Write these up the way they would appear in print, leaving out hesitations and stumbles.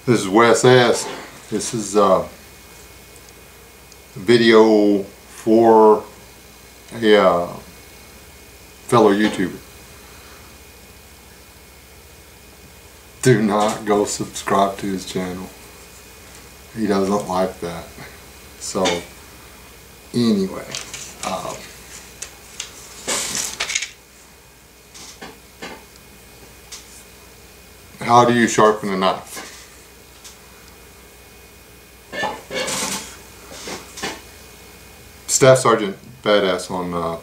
This is Wes S. This is a video for a fellow YouTuber. Do not go subscribe to his channel. He doesn't like that. So anyway, how do you sharpen a knife? Staff Sergeant Badass on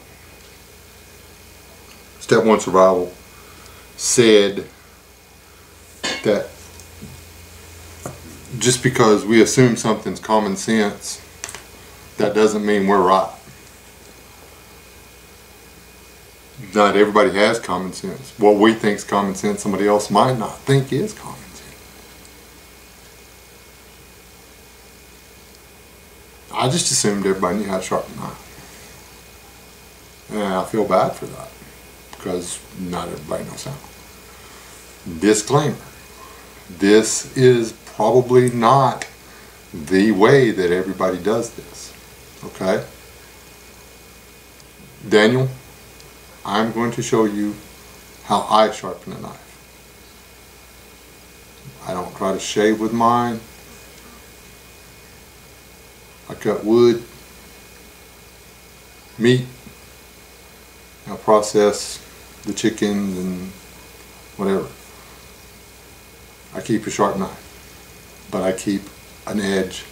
Step 1 Survival said that just because we assume something's common sense, that doesn't mean we're right. Not everybody has common sense. What we think is common sense, somebody else might not think is common sense. I just assumed everybody knew how to sharpen a knife. And I feel bad for that, because not everybody knows how. Disclaimer. This is probably not the way that everybody does this. Okay? Daniel, I'm going to show you how I sharpen a knife. I don't try to shave with mine. I cut wood, meat. I process the chickens and whatever. I keep a sharp knife, but I keep an edge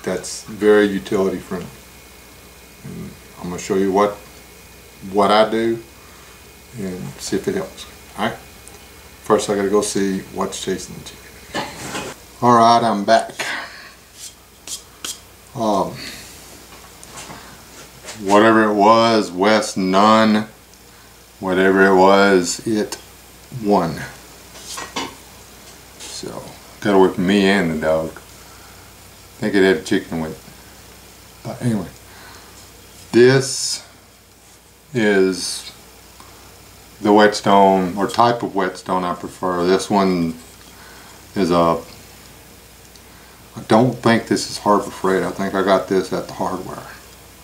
that's very utility friendly. And I'm going to show you what I do and see if it helps. Alright? First I got to go see what's chasing the chicken. Alright, I'm back. Whatever it was, West none, whatever it was, it won. So, gotta work me and the dog. I think it had a chicken with it. But anyway, this is the whetstone, or type of whetstone I prefer. This one is a, I don't think this is Harbor Freight. I think I got this at the hardware.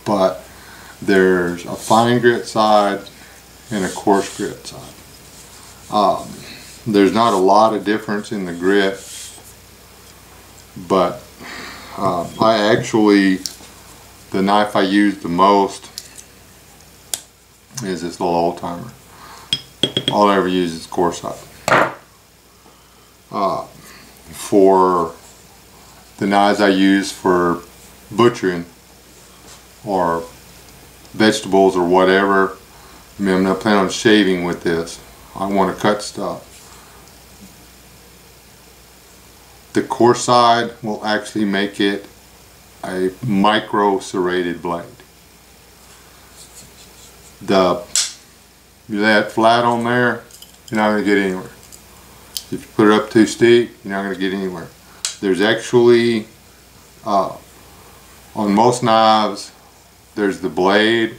But there's a fine grit side and a coarse grit side. There's not a lot of difference in the grit, but I actually, the knife I use the most is this little old timer. All I ever use is coarse side. For the knives I use for butchering or vegetables or whatever, I mean, I'm not planning on shaving with this. I want to cut stuff. The coarse side will actually make it a micro serrated blade. You lay it flat on there, you're not going to get anywhere. If you put it up too steep, you're not going to get anywhere. There's actually, on most knives, there's the blade,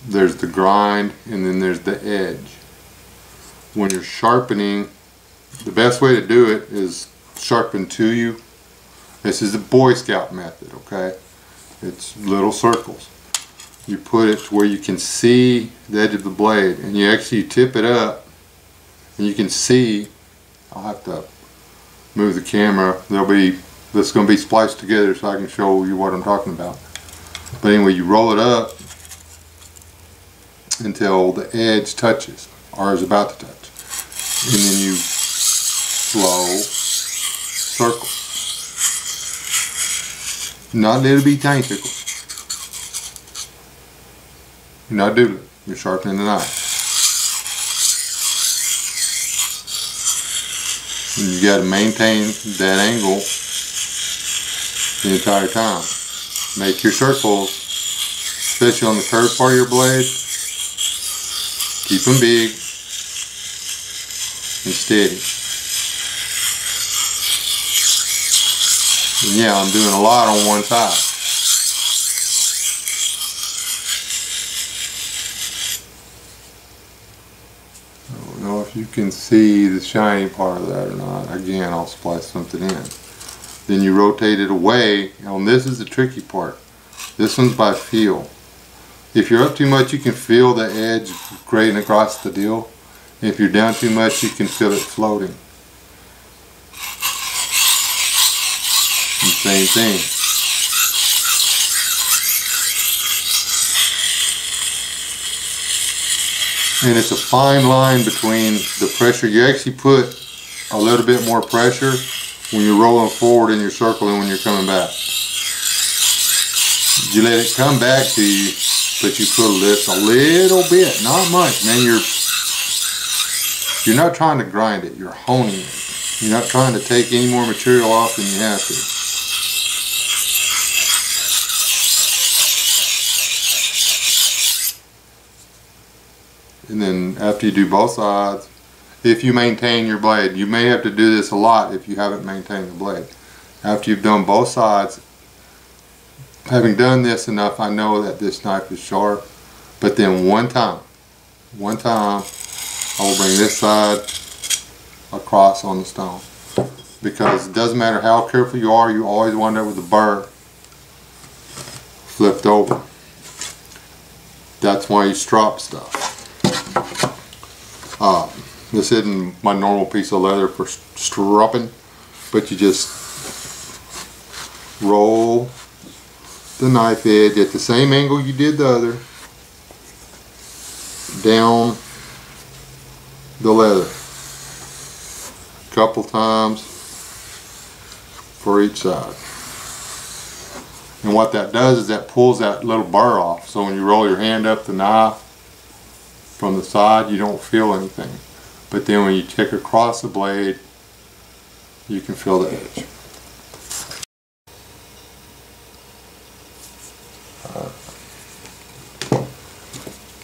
there's the grind, and then there's the edge. When you're sharpening, the best way to do it is sharpen to you. This is the Boy Scout method, okay? It's little circles. You put it to where you can see the edge of the blade, and you actually tip it up, and you can see. I'll have to move the camera. This is going to be spliced together so I can show you what I'm talking about. But anyway, you roll it up until the edge touches, or is about to touch, and then you slow circle. Not little bitty tiny circles. You're not doodling. You're sharpening the knife. And you got to maintain that angle the entire time. Make your circles, especially on the curved part of your blade, keep them big and steady. And yeah, I'm doing a lot on one side. I don't know if if you can see the shiny part of that or not. Again, I'll splice something in. Then you rotate it away, and this is the tricky part. This one's by feel. If you're up too much, you can feel the edge grating across the deal. And if you're down too much, you can feel it floating. And same thing. And it's a fine line between the pressure. You actually put a little bit more pressure when you're rolling forward in your circle and when you're coming back. You let it come back to you, but you put this a little bit, not much, man. You're not trying to grind it, you're honing it. You're not trying to take any more material off than you have to. And then after you do both sides, if you maintain your blade, you may have to do this a lot if you haven't maintained the blade. After you've done both sides, having done this enough, I know that this knife is sharp. But then one time, I will bring this side across on the stone. Because it doesn't matter how careful you are, you always wind up with the burr flipped over. That's why you strop stuff. This isn't my normal piece of leather for stropping, but you just roll the knife edge at the same angle you did the other down the leather a couple times for each side. And what that does is that pulls that little burr off, so when you roll your hand up the knife from the side, you don't feel anything. But then when you check across the blade, you can feel the edge.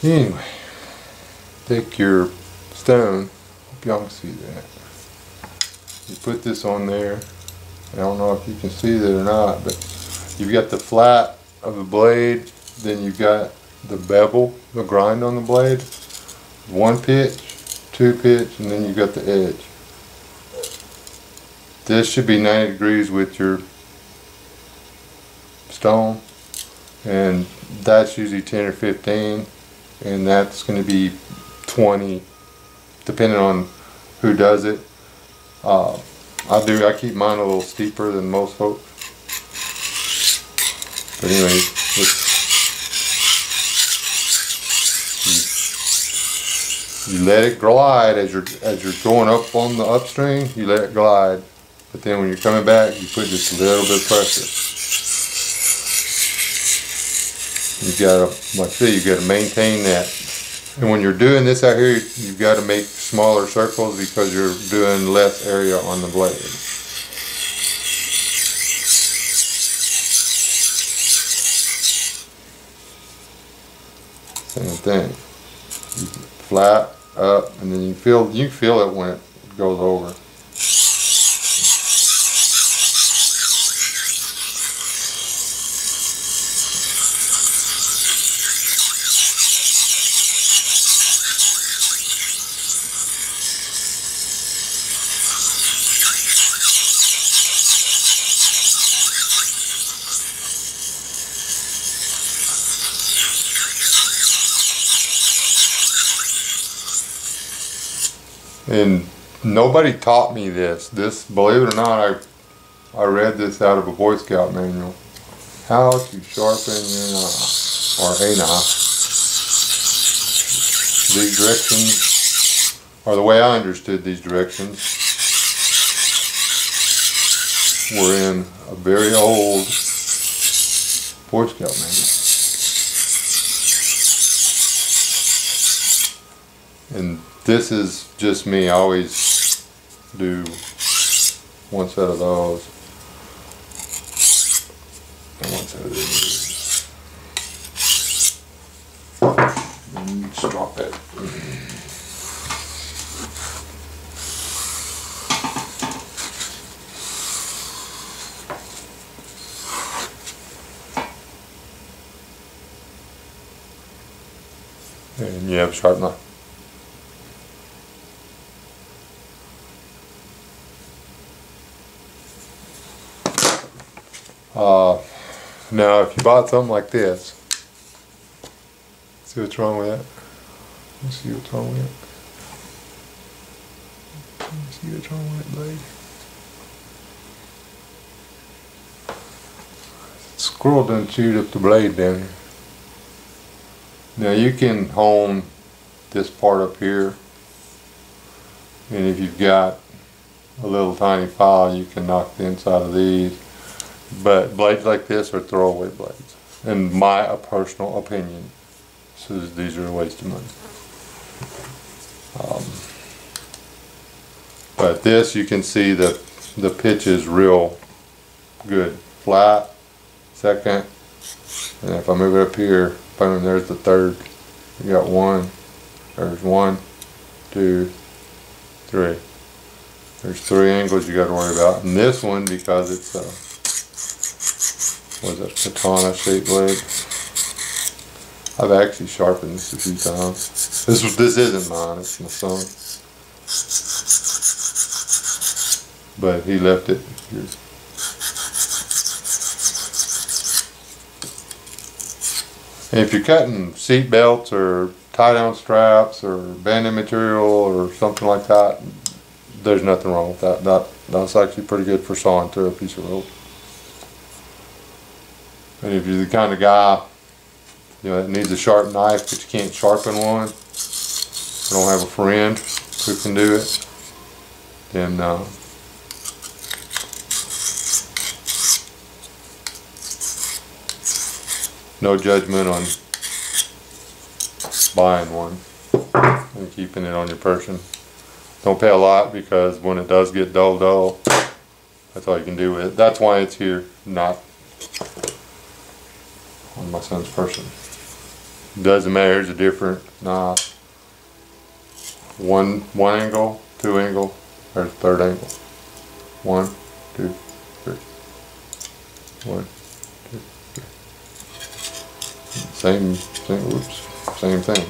Anyway, take your stone, hope y'all can see that. You put this on there. I don't know if you can see that or not, but you've got the flat of the blade, then you've got the bevel, the grind on the blade, one pitch, two pitch, and then you've got the edge. This should be 90 degrees with your stone, and that's usually 10 or 15, and that's going to be 20 depending on who does it. I keep mine a little steeper than most folks. But anyway, you let it glide as you're going up on the upstream. You let it glide, but then when you're coming back, you put just a little bit of pressure. You gotta, like I say, you gotta maintain that. And when you're doing this out here, you've got to make smaller circles because you're doing less area on the blade. Same thing. You flat up, and then you feel it when it goes over. And nobody taught me this. Believe it or not, I read this out of a Boy Scout manual. How to sharpen your knife, or a knife. These directions, or the way I understood these directions, were in a very old Boy Scout manual. And this is just me. I always do one set of those and one set of these. And just drop it. And you have a sharp knife. Now if you bought something like this, see what's wrong with that? Let's see what's wrong with it. Let's see what's wrong with it, blade. Squirrel done chewed up the blade down here. Now you can hone this part up here, and if you've got a little tiny file you can knock the inside of these, but blades like this are throwaway blades in my personal opinion. So these are a waste of money. But this, you can see the pitch is real good, flat, second, and if I move it up here, boom, there's the third. You got one, there's 1, 2, 3. There's 3 angles you got to worry about. And this one, because it's what is it, katana shaped blade. I've actually sharpened this a few times. This isn't mine, it's my son. But he left it here. And if you're cutting seat belts or tie-down straps or banding material or something like that, there's nothing wrong with that. That's actually pretty good for sawing through a piece of rope. And if you're the kind of guy, you know, that needs a sharp knife but you can't sharpen one, you don't have a friend who can do it, then no judgment on buying one and keeping it on your person. Don't pay a lot, because when it does get dull, that's all you can do with it. That's why it's here, not on my son's person. Doesn't matter, it's a different knife. One angle, 2 angle, there's a 3rd angle. 1, 2, 3. 1, 2, 3. Same thing.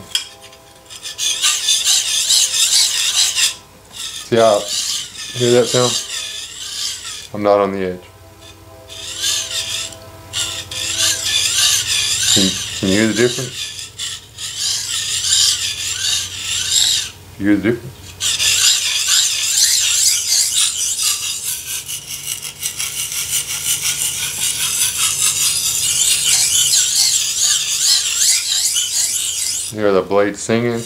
See how, hear that sound? I'm not on the edge. Can you hear the difference? You hear the difference? You hear the blade singing?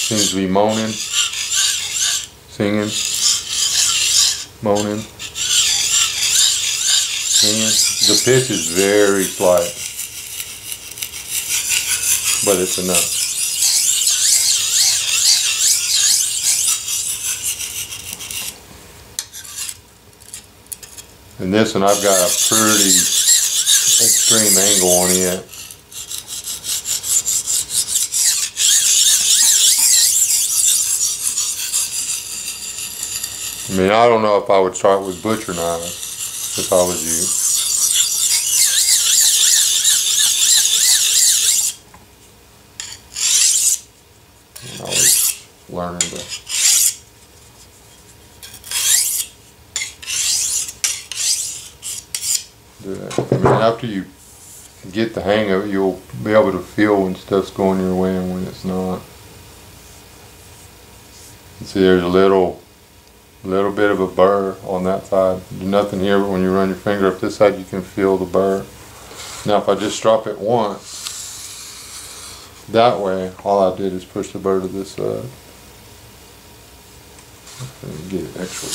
Seems to be moaning, singing, moaning, singing. The pitch is very slight, but it's enough. And this one, I've got a pretty extreme angle on it. I mean, I don't know if I would start with butcher knives if I was you. And I was learning to do that. I mean, after you get the hang of it, you'll be able to feel when stuff's going your way and when it's not. You see, there's a little bit of a burr on that side. There's nothing here, but when you run your finger up this side, you can feel the burr. Now, if I just drop it once, that way, all I did is push the burr to this side. And get it actually.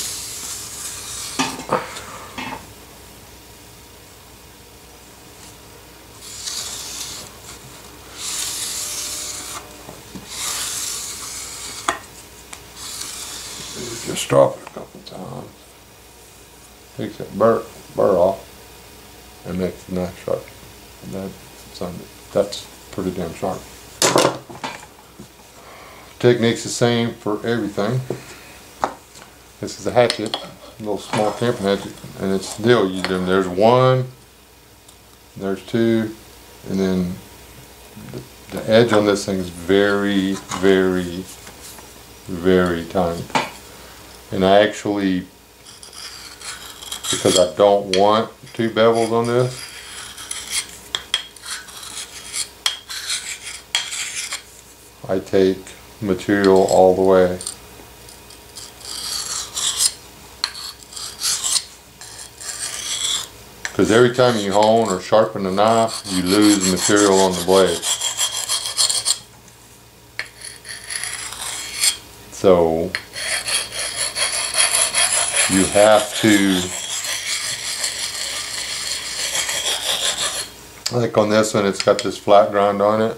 Just drop it a couple times. Takes that burr off and makes the knife sharp. And that's pretty damn sharp. Technique's the same for everything. This is a hatchet, a little small camping hatchet, and it's still there's 1, there's 2, and then the edge on this thing is very, very, very tiny. And I actually because I don't want two bevels on this. I take material all the way. Because every time you hone or sharpen a knife, you lose material on the blade. So you have to, like on this one, it's got this flat grind on it.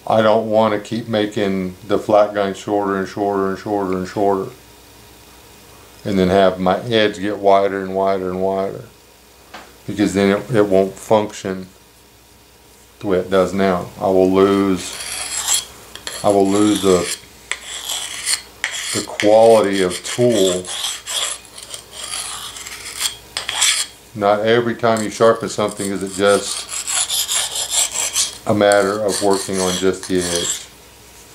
I don't want to keep making the flat grind shorter and shorter and shorter and shorter, and then have my edge get wider and wider and wider, because then it won't function the way it does now. I will lose the quality of tool. Not every time you sharpen something is it just a matter of working on just the edge.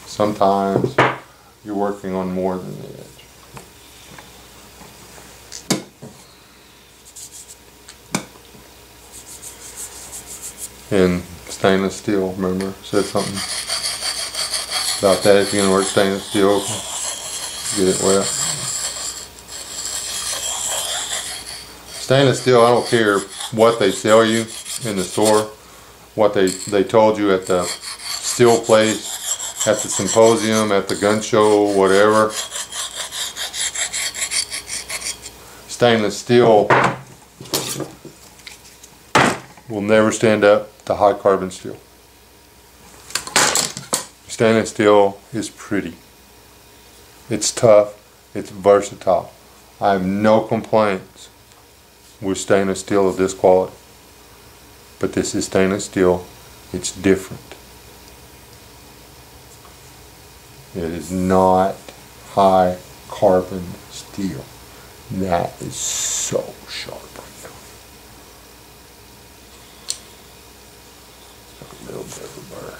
Sometimes you're working on more than the edge. And stainless steel, remember, said something about that. If you're going to work stainless steel, get it wet. Stainless steel, I don't care what they sell you in the store, what they told you at the steel place, at the symposium, at the gun show, whatever. Stainless steel will never stand up to high carbon steel. Stainless steel is pretty. It's tough. It's versatile. I have no complaints with stainless steel of this quality. But this is stainless steel. It's different. It is not high carbon steel. That is so sharp. A little bit of a burr.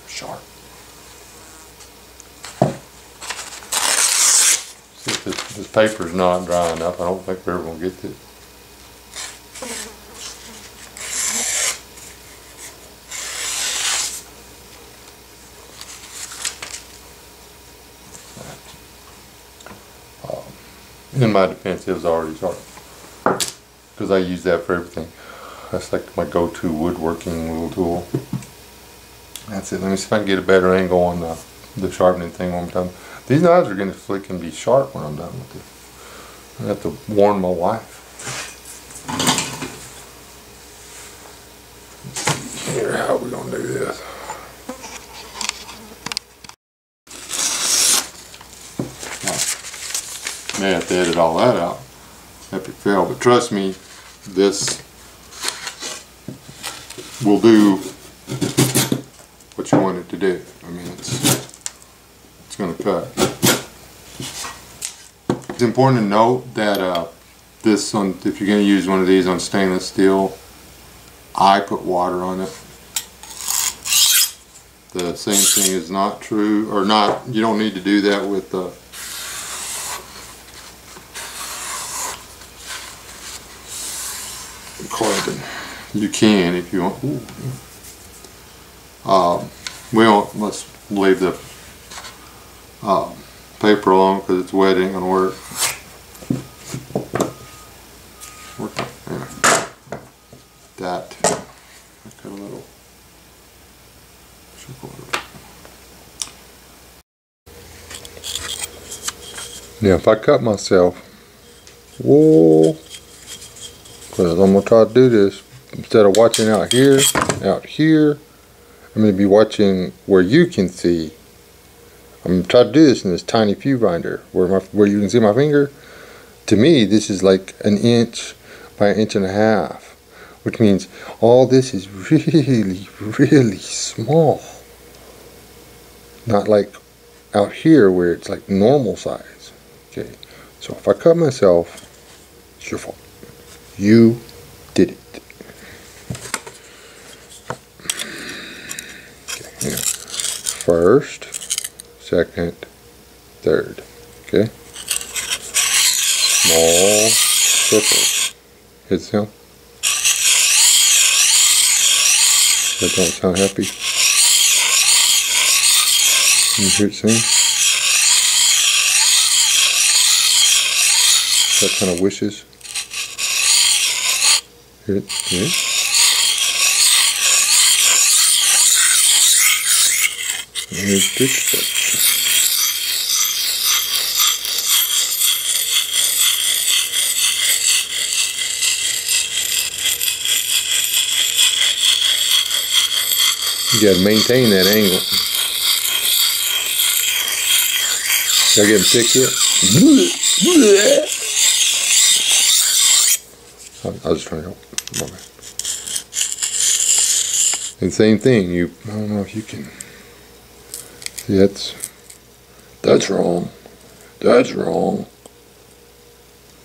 Sharp. See if this paper's not dry enough. I don't think we're ever going to get this. In my defense, it was already sharp because I use that for everything. That's like my go-to woodworking little tool. That's it. Let me see if I can get a better angle on the sharpening thing one more time. These knives are going to flick be sharp when I'm done with it. I have to warn my wife. Let's see here, how are we going to do this? May have to edit all that out. Epic fail, but trust me, this will do what you want it to do. I mean, it's going to cut. It's important to note that if you're going to use one of these on stainless steel, I put water on it. The same thing is not true, or not. You don't need to do that with carbon. You can if you want. We don't. Let's leave the paper alone because it's wet. It ain't gonna work. Anyway, that. I cut a little. Now, if I cut myself, whoa, because I'm gonna try to do this instead of watching out here, I'm going to be watching where you can see. I'm going to try to do this in this tiny pew grinder where you can see my finger. To me, this is like 1 inch by 1.5 inches, which means all this is really, really small. Not like out here where it's like normal size. Okay, so if I cut myself, it's your fault. You did it. Okay, now, first, second, third. Okay. Small circles. Hit sound. That don't sound happy. You hear it sing? That kind of wishes. Hear it? Hear it? Here's the trick. You gotta maintain that angle. Y'all getting sick yet? I was trying to help. And same thing, I don't know if you can see, that's wrong. That's wrong.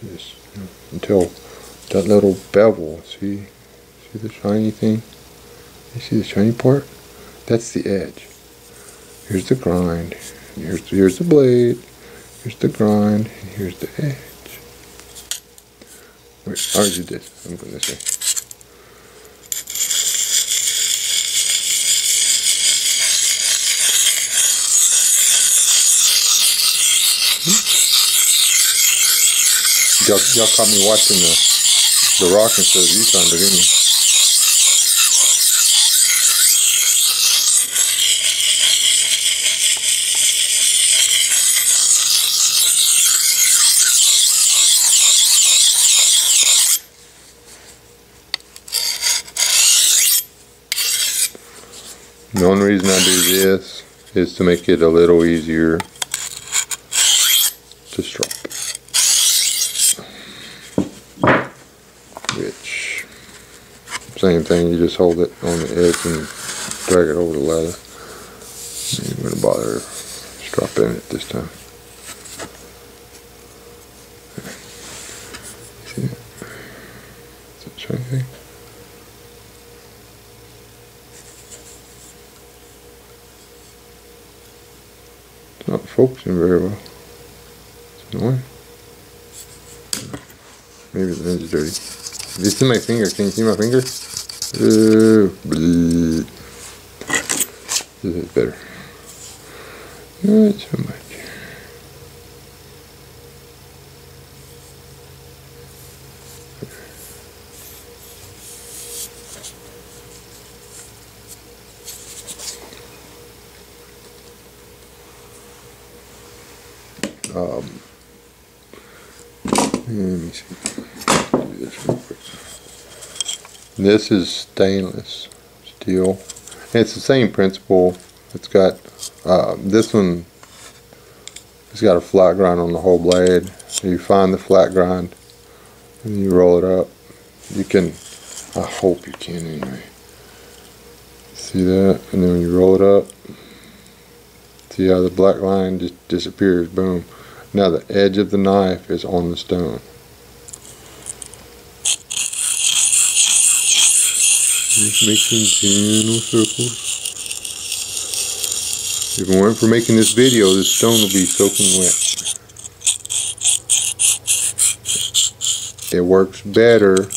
Just until that little bevel, see the shiny thing? You see the shiny part? That's the edge. Here's the grind. Here's the blade. Here's the grind. And here's the edge. Wait, I already did this. I'm going this way. Y'all caught me watching the rock instead of you trying to, didn't you? The only reason I do this is to make it a little easier to strop. Which, same thing, you just hold it on the edge and drag it over the lather. I'm going to bother stropping it this time. See that? Is that shiny thing? It's not focusing very well. It's annoying. Maybe the lens is dirty. This is my finger. Can you see my finger? This is better. Not so much. Let me see. Do this real quick. This is stainless steel. And it's the same principle. It's got this one. It's got a flat grind on the whole blade. You find the flat grind and you roll it up. You can. I hope you can anyway. See that? And then when you roll it up, see how the black line just disappears. Boom. Now the edge of the knife is on the stone. Just making gentle circles. If it weren't for making this video, this stone will be soaking wet. It works better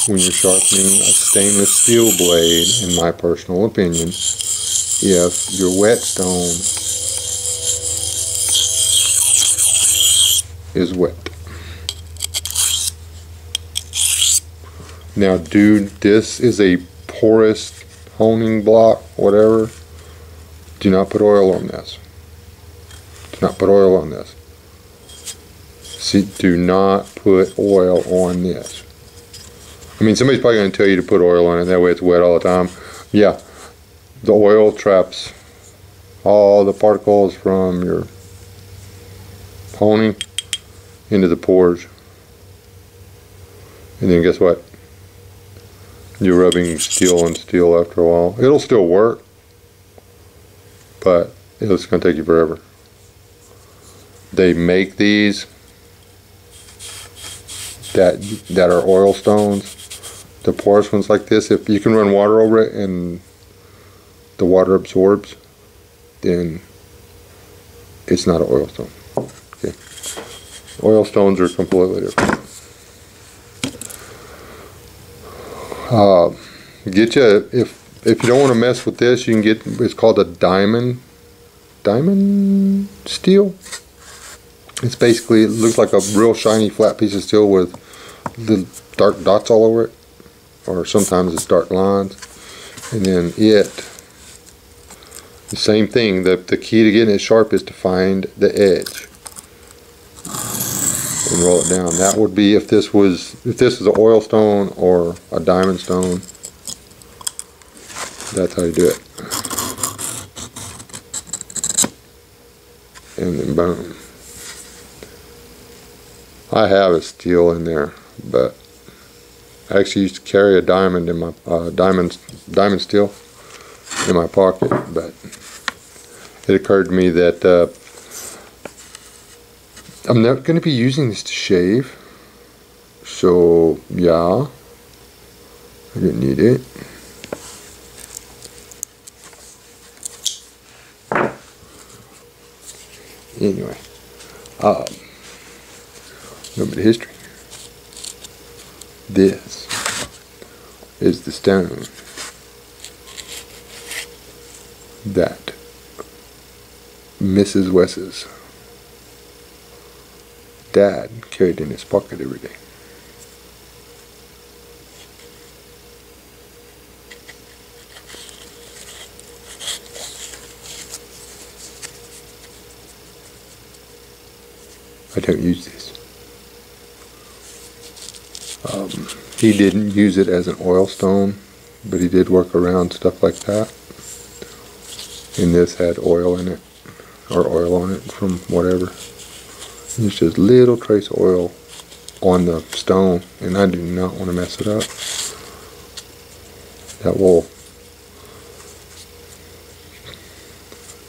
when you're sharpening a stainless steel blade, in my personal opinion, if your whetstone is wet. Now dude, this is a porous honing block, whatever. Do not put oil on this. Do not put oil on this. See, do not put oil on this. I mean, somebody's probably going to tell you to put oil on it, that way it's wet all the time. Yeah, the oil traps all the particles from your honing into the pores. And then guess what? You're rubbing steel on steel after a while. It'll still work, but it's going to take you forever. They make these that are oil stones, the porous ones like this, if you can run water over it and the water absorbs, then it's not an oil stone. Okay. Oil stones are completely different. Get you, if you don't want to mess with this, you can get, it's called a diamond steel. It's basically, it looks like a real shiny flat piece of steel with the dark dots all over it, or sometimes it's dark lines. And then the same thing, the key to getting it sharp is to find the edge and roll it down. That would be if this is an oil stone or a diamond stone. That's how you do it. And then boom. I have a steel in there, but I actually used to carry a diamond in my diamond steel in my pocket, but it occurred to me that I'm not going to be using this to shave, so yeah, I didn't need it. Anyway, a little bit of history. This is the stone that Mrs. Wes's dad carried in his pocket every day. I don't use this. He didn't use it as an oil stone, but he did work around stuff like that. And this had oil in it, or oil on it from whatever. And it's just little trace of oil on the stone, and I do not want to mess it up. That will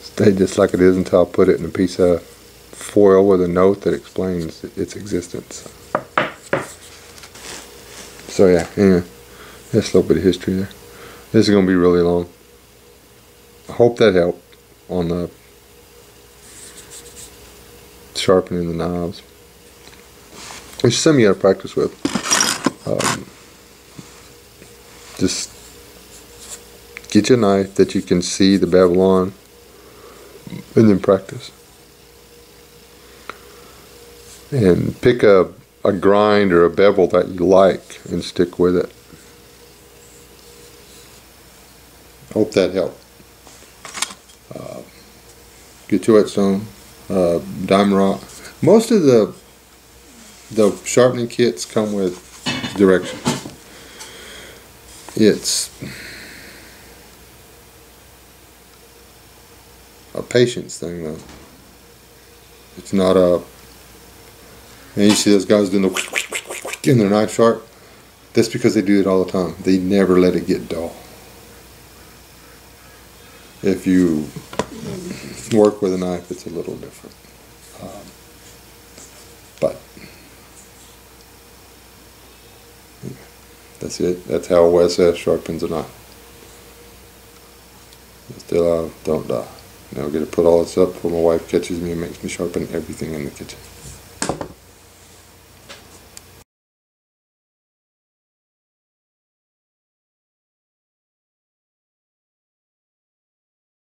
stay just like it is until I put it in a piece of foil with a note that explains its existence. So yeah, anyway, that's a little bit of history there. This is going to be really long. I hope that helped on the sharpening the knives. It's something you got to practice with. Just get you a knife that you can see the bevel on, and then practice. And pick a grind or a bevel that you like and stick with it. Hope that helped. Get your whetstone, diamond rock. Most of the sharpening kits come with directions. It's a patience thing though. It's not a, and you see those guys doing the in their knife sharp. That's because they do it all the time. They never let it get dull. If you work with a knife, it's a little different. But that's it. That's how Wes sharpens a knife. Stay alive, don't die. Now I'll get to put all this up before my wife catches me and makes me sharpen everything in the kitchen.